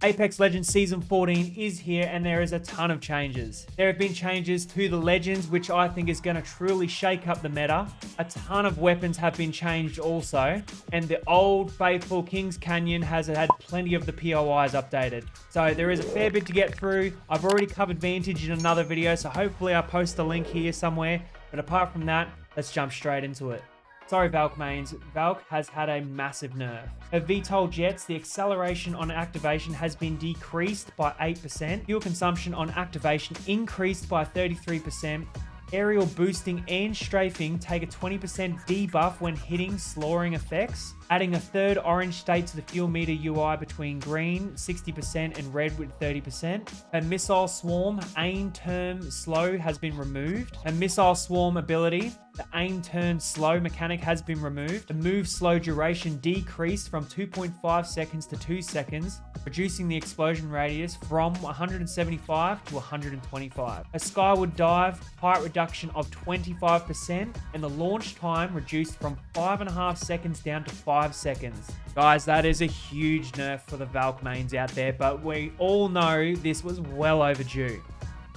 Apex Legends Season 14 is here and there is a ton of changes. There have been changes to the Legends, which I think is going to truly shake up the meta. A ton of weapons have been changed also. And the old faithful Kings Canyon has had plenty of the POIs updated. So there is a fair bit to get through. I've already covered Vantage in another video, so hopefully I'll post a link here somewhere. But apart from that, let's jump straight into it. Sorry, Valk mains. Valk has had a massive nerf. Her VTOL jets, the acceleration on activation has been decreased by 8%. Fuel consumption on activation increased by 33%. Aerial boosting and strafing take a 20% debuff when hitting slowing effects, adding a third orange state to the fuel meter UI between green 60% and red with 30%. A missile swarm aim turn slow has been removed. A missile swarm ability, the aim turn slow mechanic has been removed. The move slow duration decreased from 2.5 seconds to 2 seconds, reducing the explosion radius from 175 to 125. A skyward dive, height reduction of 25%, and the launch time reduced from 5.5 seconds down to 5 seconds. Guys, that is a huge nerf for the Valk mains out there, but we all know this was well overdue.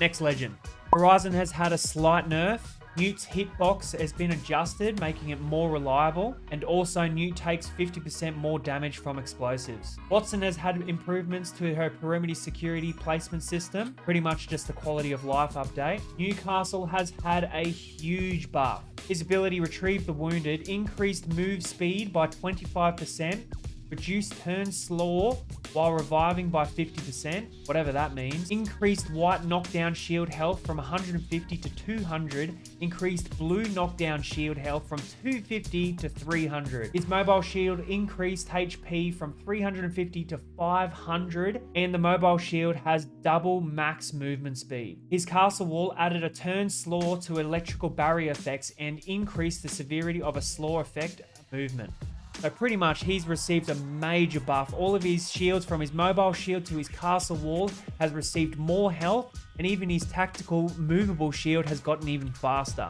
Next legend. Horizon has had a slight nerf. Nute's hitbox has been adjusted, making it more reliable, and also Nute takes 50% more damage from explosives. Wattson has had improvements to her perimeter security placement system, pretty much just the quality of life update. Newcastle has had a huge buff. His ability Retrieve the Wounded increased move speed by 25%, reduced turn slow while reviving by 50%, whatever that means. Increased white knockdown shield health from 150 to 200. Increased blue knockdown shield health from 250 to 300. His mobile shield increased HP from 350 to 500. And the mobile shield has double max movement speed. His castle wall added a turn slow to electrical barrier effects and increased the severity of a slow effect movement. So pretty much he's received a major buff. All of his shields, from his mobile shield to his castle wall, has received more health, and even his tactical movable shield has gotten even faster.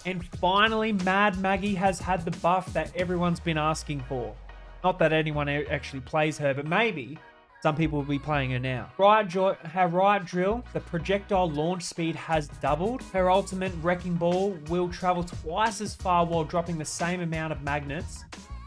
And finally, Mad Maggie has had the buff that everyone's been asking for. Not that anyone actually plays her, but maybe some people will be playing her now. Her Riot Drill, the projectile launch speed has doubled. Her ultimate Wrecking Ball will travel twice as far while dropping the same amount of magnets.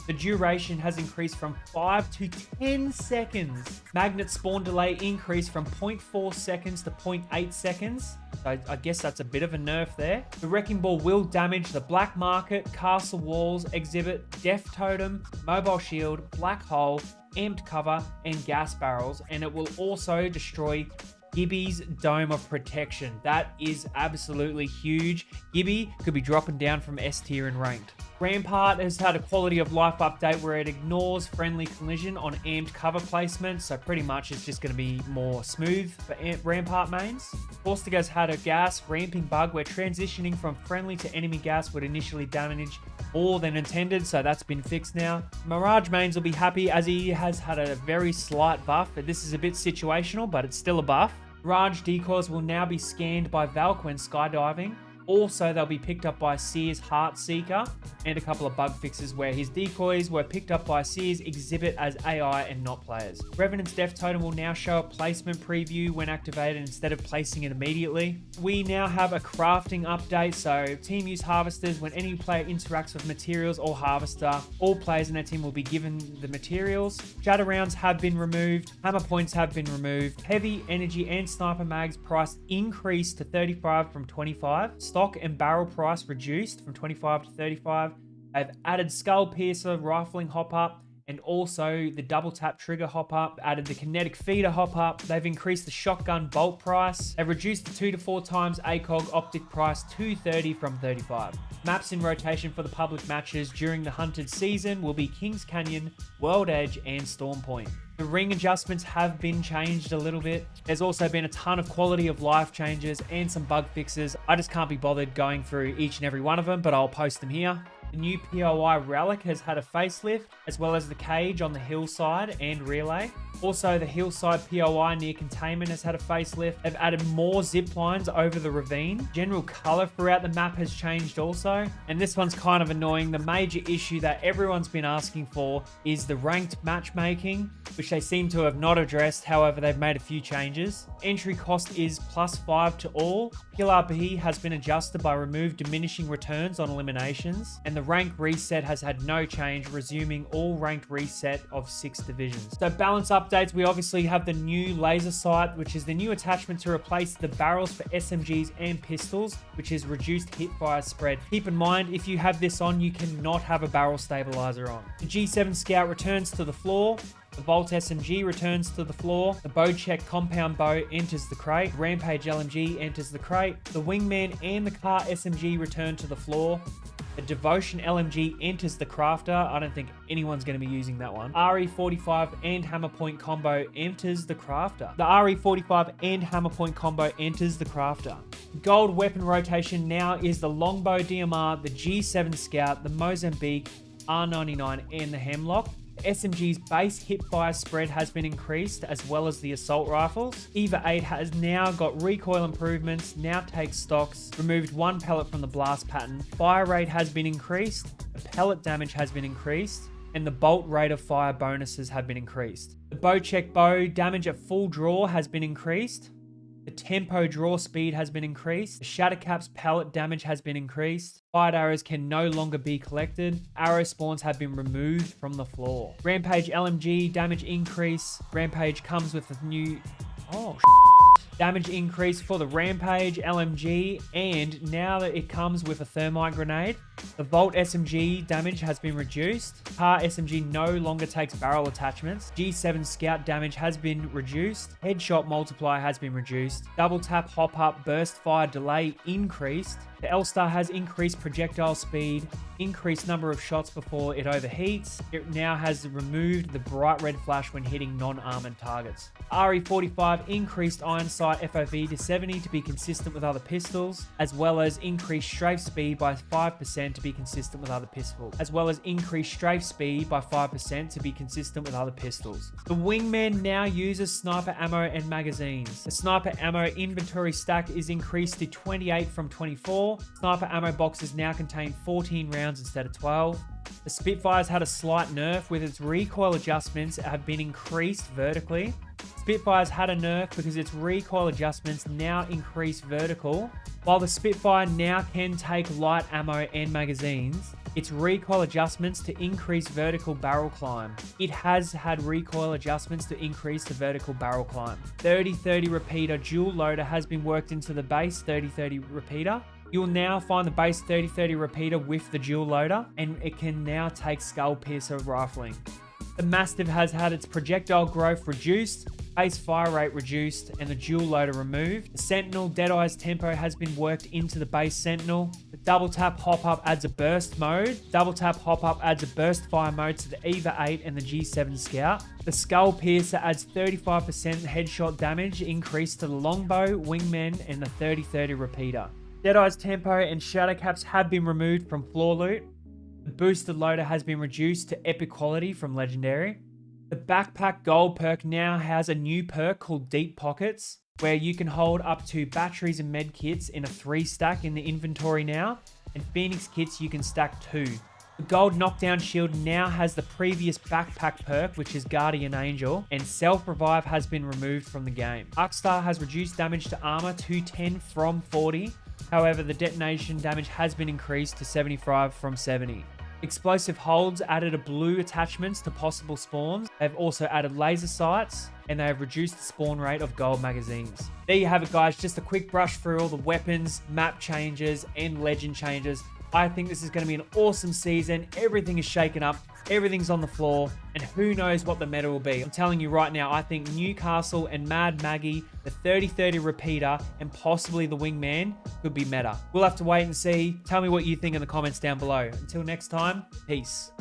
The duration has increased from 5 to 10 seconds. Magnet spawn delay increased from 0.4 seconds to 0.8 seconds. So I guess that's a bit of a nerf there. The Wrecking Ball will damage the Black Market, Castle Walls, Exhibit, Death Totem, Mobile Shield, Black Hole, Amped Cover, and Gas Barrels. And it will also destroy Gibby's Dome of Protection. That is absolutely huge. Gibby could be dropping down from S tier in ranked. Rampart has had a quality of life update where it ignores friendly collision on amped cover placement, so pretty much it's just going to be more smooth for Rampart mains. Forstiga's had a gas ramping bug where transitioning from friendly to enemy gas would initially damage more than intended, so that's been fixed now. Mirage mains will be happy as he has had a very slight buff, but this is a bit situational, but it's still a buff. Mirage decoys will now be scanned by Valk when skydiving. Also, they'll be picked up by Seer's Heartseeker, and a couple of bug fixes where his decoys were picked up by Seer's Exhibit as AI and not players. Revenant's Death Totem will now show a placement preview when activated instead of placing it immediately. We now have a crafting update, so team use harvesters. When any player interacts with materials or harvester, all players in their team will be given the materials. Shatter rounds have been removed. Hammer points have been removed. Heavy, energy, and sniper mags price increased to 35 from 25. Stock and barrel price reduced from 25 to 35. They've added Skull Piercer rifling hop up, and also the double tap trigger hop up, added the kinetic feeder hop up. They've increased the shotgun bolt price. They've reduced the 2 to 4 times ACOG optic price to 30 from 35. Maps in rotation for the public matches during the hunted season will be Kings Canyon, World Edge, and Storm Point. The ring adjustments have been changed a little bit. There's also been a ton of quality of life changes and some bug fixes. I just can't be bothered going through each and every one of them, but I'll post them here. The new POI Relic has had a facelift, as well as the cage on the hillside and relay. Also, the hillside POI near containment has had a facelift. They've added more zip lines over the ravine. General color throughout the map has changed also. And this one's kind of annoying. The major issue that everyone's been asking for is the ranked matchmaking, which they seem to have not addressed. However, they've made a few changes. Entry cost is +5 to all. Kill RP has been adjusted by remove diminishing returns on eliminations. And the rank reset has had no change, resuming all ranked reset of 6 divisions. So balance updates, we obviously have the new laser sight, which is the new attachment to replace the barrels for SMGs and pistols, which is reduced hit fire spread. Keep in mind, if you have this on, you cannot have a barrel stabilizer on. The G7 Scout returns to the floor. The Volt SMG returns to the floor. The Bocek compound bow enters the crate. Rampage LMG enters the crate. The Wingman and the Car SMG return to the floor. The Devotion LMG enters the crafter. I don't think anyone's going to be using that one. RE45 and Hammer Point combo enters the crafter. The RE45 and Hammer Point combo enters the crafter. Gold weapon rotation now is the Longbow DMR, the G7 Scout, the Mozambique, R99 and the Hemlock. SMG's base hip fire spread has been increased, as well as the assault rifles. EVA 8 has now got recoil improvements, now takes stocks, removed 1 pellet from the blast pattern. Fire rate has been increased, the pellet damage has been increased, and the bolt rate of fire bonuses have been increased. The Bocek bow damage at full draw has been increased. The tempo draw speed has been increased. The Shattercap's pellet damage has been increased. Fired arrows can no longer be collected. Arrow spawns have been removed from the floor. Rampage LMG damage increase. Rampage comes with a new... damage increase for the Rampage LMG, and now that it comes with a thermite grenade. The Volt SMG damage has been reduced. Car SMG no longer takes barrel attachments. G7 Scout damage has been reduced. Headshot multiplier has been reduced. Double tap, hop up, burst fire delay increased. The L-Star has increased projectile speed, increased number of shots before it overheats. It now has removed the bright red flash when hitting non-armored targets. RE45 increased iron sight FOV to 70 to be consistent with other pistols, as well as increased strafe speed by 5% to be consistent with other pistols, The Wingman now uses sniper ammo and magazines. The sniper ammo inventory stack is increased to 28 from 24. Sniper ammo boxes now contain 14 rounds instead of 12. The Spitfire's had a slight nerf, with its recoil adjustments have been increased vertically. Spitfire's had a nerf because its recoil adjustments now increase vertical. While the Spitfire now can take light ammo and magazines, its recoil adjustments to increase vertical barrel climb. It has had recoil adjustments to increase the vertical barrel climb. 30-30 repeater dual loader has been worked into the base 30-30 repeater. You'll now find the base 30-30 repeater with the dual loader, and it can now take skull piercer rifling. The Mastiff has had its projectile growth reduced, base fire rate reduced, and the dual loader removed. The Sentinel Deadeye's tempo has been worked into the base Sentinel. The double tap hop up adds a burst mode. Double tap hop up adds a burst fire mode to the EVA 8 and the G7 Scout. The Skull Piercer adds 35% headshot damage increase to the Longbow, Wingman, and the 30-30 repeater. Deadeye's tempo and Shadowcaps have been removed from floor loot. The boosted loader has been reduced to epic quality from legendary. The backpack gold perk now has a new perk called Deep Pockets, where you can hold up to batteries and med kits in a 3 stack in the inventory now, and Phoenix kits you can stack 2. The gold knockdown shield now has the previous backpack perk, which is Guardian Angel, and self-revive has been removed from the game. Arcstar has reduced damage to armor to 10 from 40. However, the detonation damage has been increased to 75 from 70. Explosive holds added a blue attachments to possible spawns. They've also added laser sights, and they have reduced the spawn rate of gold magazines. There you have it, guys. Just a quick brush through all the weapons, map changes, and legend changes. I think this is going to be an awesome season. Everything is shaken up. Everything's on the floor. And who knows what the meta will be. I'm telling you right now, I think Newcastle and Mad Maggie, the 30-30 repeater, and possibly the Wingman could be meta. We'll have to wait and see. Tell me what you think in the comments down below. Until next time, peace.